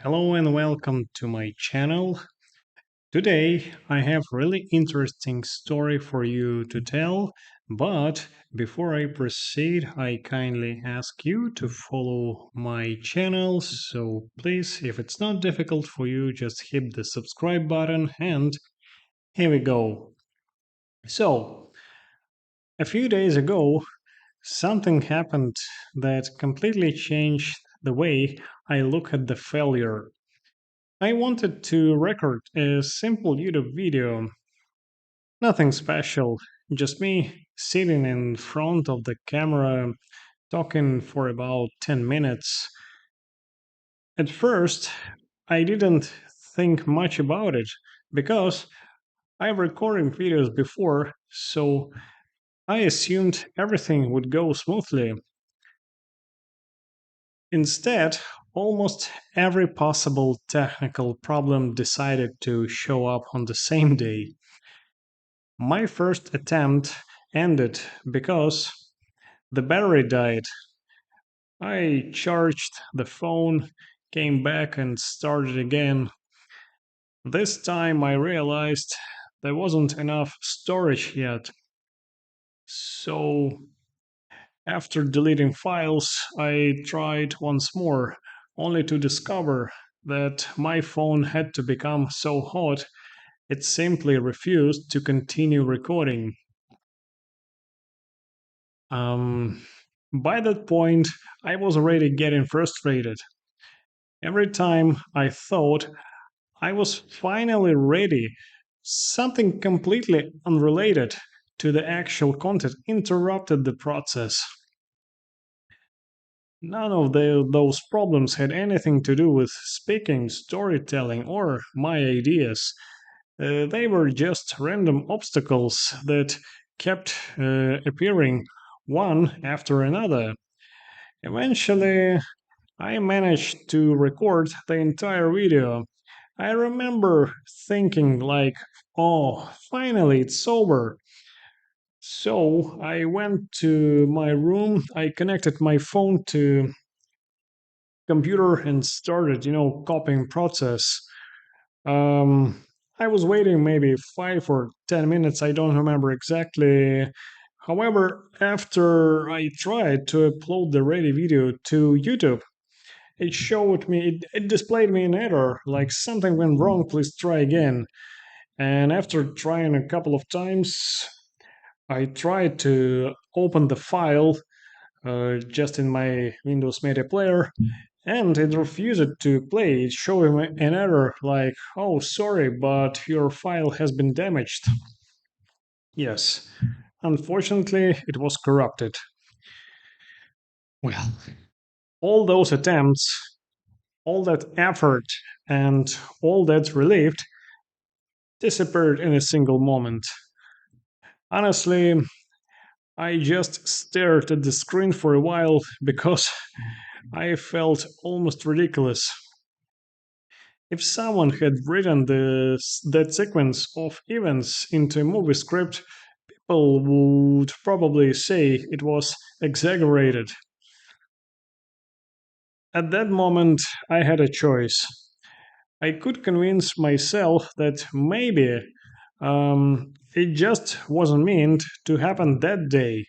Hello and welcome to my channel. Today I have really interesting story for you to tell, but before I proceed, I kindly ask you to follow my channel. So please, if it's not difficult for you, just hit the subscribe button and here we go. So, a few days ago, something happened that completely changed the way I look at the failure. I wanted to record a simple YouTube video, nothing special, just me sitting in front of the camera talking for about 10 minutes. At first, I didn't think much about it because I've recorded videos before, so I assumed everything would go smoothly. Instead, almost every possible technical problem decided to show up on the same day. My first attempt ended because the battery died. I charged the phone, came back, and started again. This time I realized there wasn't enough storage yet. So, after deleting files, I tried once more, only to discover that my phone had to become so hot it simply refused to continue recording. Um, by that point, I was already getting frustrated. Every time I thought I was finally ready, something completely unrelated to the actual content interrupted the process. None of those problems had anything to do with speaking, storytelling, or my ideas. They were just random obstacles that kept appearing one after another. Eventually, I managed to record the entire video. I remember thinking like, "Oh, finally it's over." So I went to my room, I connected my phone to computer and started, copying process. Um, I was waiting maybe 5 or 10 minutes, I don't remember exactly. However, after I tried to upload the ready video to YouTube, it showed me, it displayed me an error, like something went wrong, please try again. And after trying a couple of times, I tried to open the file just in my Windows Media Player, and it refused to play. It showed me an error like, oh, sorry, but your file has been damaged. Yes, unfortunately, it was corrupted. Well, all those attempts, all that effort, and all that relief disappeared in a single moment. Honestly, I just stared at the screen for a while because I felt almost ridiculous. If someone had written that sequence of events into a movie script, people would probably say it was exaggerated. At that moment, I had a choice. I could convince myself that maybe it just wasn't meant to happen that day.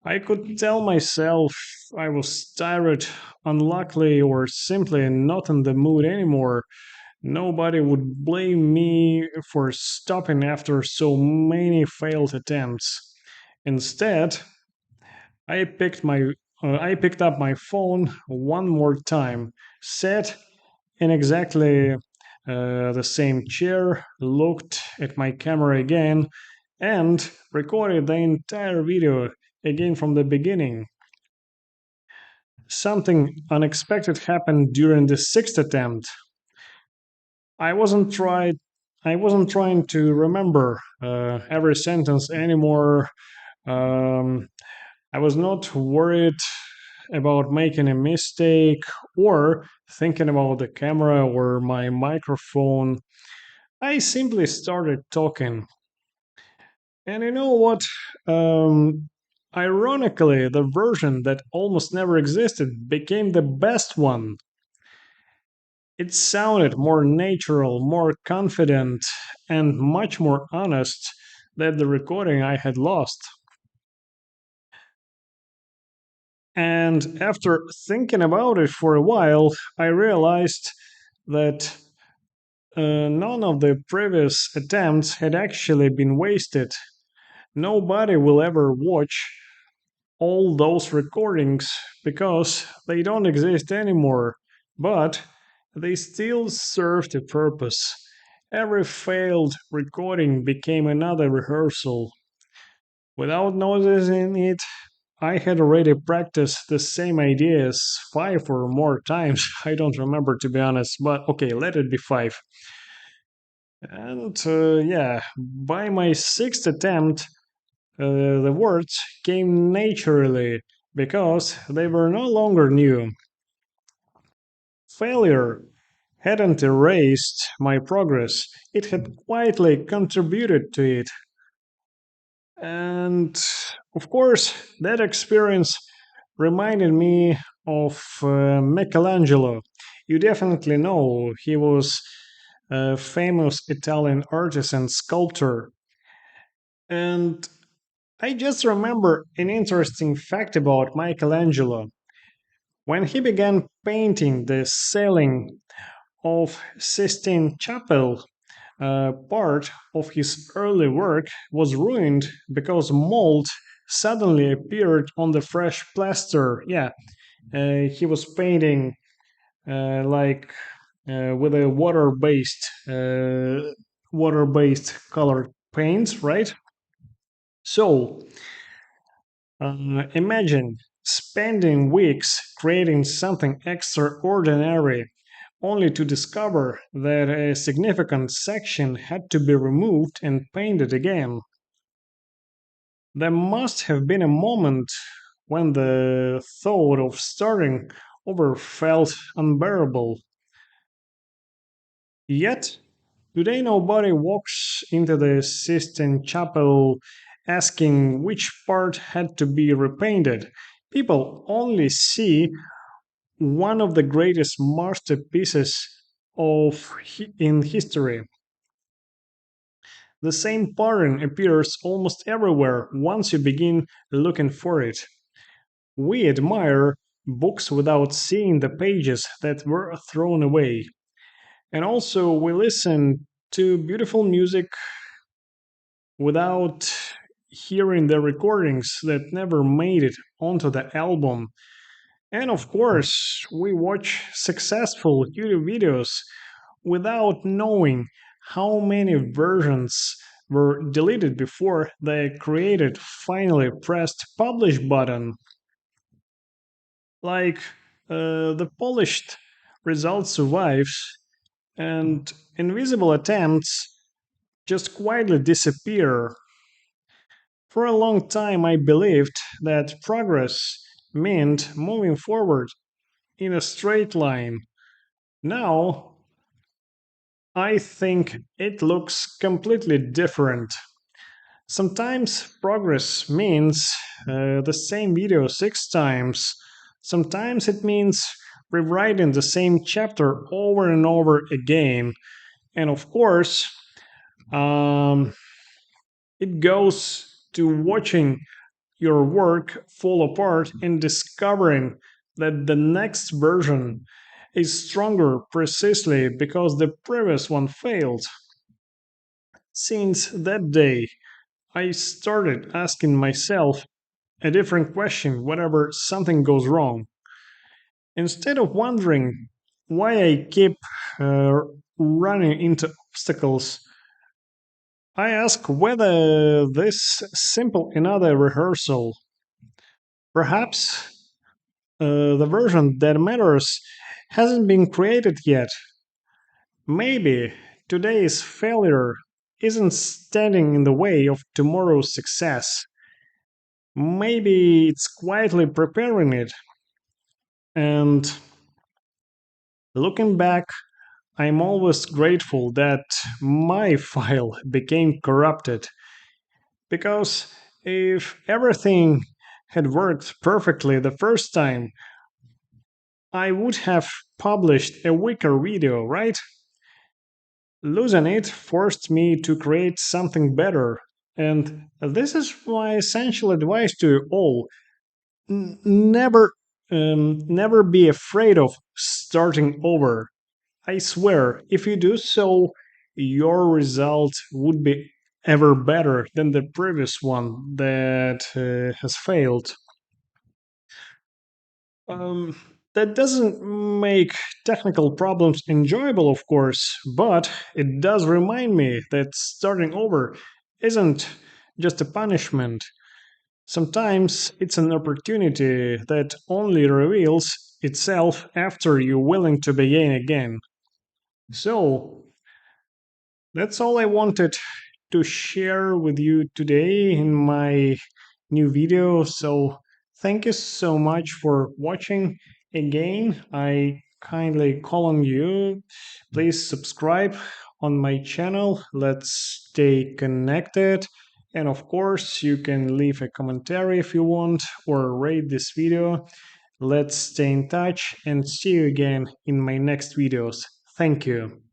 I could tell myself I was tired, unlucky, or simply not in the mood anymore. Nobody would blame me for stopping after so many failed attempts. Instead, I picked up my phone one more time, sat in exactly the same chair, looked at my camera again, and recorded the entire video again from the beginning. Something unexpected happened during the sixth attempt. I wasn't tried. I wasn't trying to remember every sentence anymore. Um, I was not worried about making a mistake or thinking about the camera or my microphone. I simply started talking. And you know what? Um, Ironically, the version that almost never existed became the best one. It sounded more natural, more confident, and much more honest than the recording I had lost. And after thinking about it for a while, I realized that none of the previous attempts had actually been wasted. Nobody will ever watch all those recordings because they don't exist anymore, but they still served a purpose. Every failed recording became another rehearsal. Without noticing it, I had already practiced the same ideas five or more times. I don't remember to be honest, but okay, let it be five. And yeah, by my sixth attempt, the words came naturally because they were no longer new. Failure hadn't erased my progress, it had quietly contributed to it. And of course, that experience reminded me of Michelangelo. You definitely know he was a famous Italian artist and sculptor. And I just remember an interesting fact about Michelangelo. When he began painting the ceiling of Sistine Chapel, part of his early work was ruined because mold suddenly appeared on the fresh plaster. Yeah, he was painting like with a water-based colored paints, right? So imagine spending weeks creating something extraordinary only to discover that a significant section had to be removed and painted again. There must have been a moment when the thought of starting over felt unbearable. Yet, today nobody walks into the Sistine Chapel asking which part had to be repainted. People only see one of the greatest masterpieces in history. The same pattern appears almost everywhere once you begin looking for it. We admire books without seeing the pages that were thrown away. And also, we listen to beautiful music without hearing the recordings that never made it onto the album. And of course, we watch successful YouTube videos without knowing how many versions were deleted before the created finally pressed publish button. Like the polished result survives, and invisible attempts just quietly disappear. For a long time, I believed that progress meant moving forward in a straight line. Now, I think it looks completely different. Sometimes progress means the same video six times. Sometimes it means rewriting the same chapter over and over again. And of course, um, it goes to watching your work fall apart and discovering that the next version is stronger precisely because the previous one failed. Since that day, I started asking myself a different question whenever something goes wrong. Instead of wondering why I keep uh, running into obstacles, I ask whether this simple another rehearsal. Perhaps the version that matters hasn't been created yet. Maybe today's failure isn't standing in the way of tomorrow's success. Maybe it's quietly preparing it. And looking back, I'm always grateful that my file became corrupted. Because if everything had worked perfectly the first time, I would have published a weaker video, right? Losing it forced me to create something better. And this is my essential advice to you all. Never be afraid of starting over. I swear, if you do so, your result would be ever better than the previous one that has failed. Um, that doesn't make technical problems enjoyable, of course, but it does remind me that starting over isn't just a punishment. Sometimes it's an opportunity that only reveals itself after you're willing to begin again. So, that's all I wanted to share with you today in my new video. So, thank you so much for watching. Again, I kindly call on you. Please subscribe on my channel. Let's stay connected. And of course, you can leave a commentary if you want or rate this video. Let's stay in touch and see you again in my next videos. Thank you.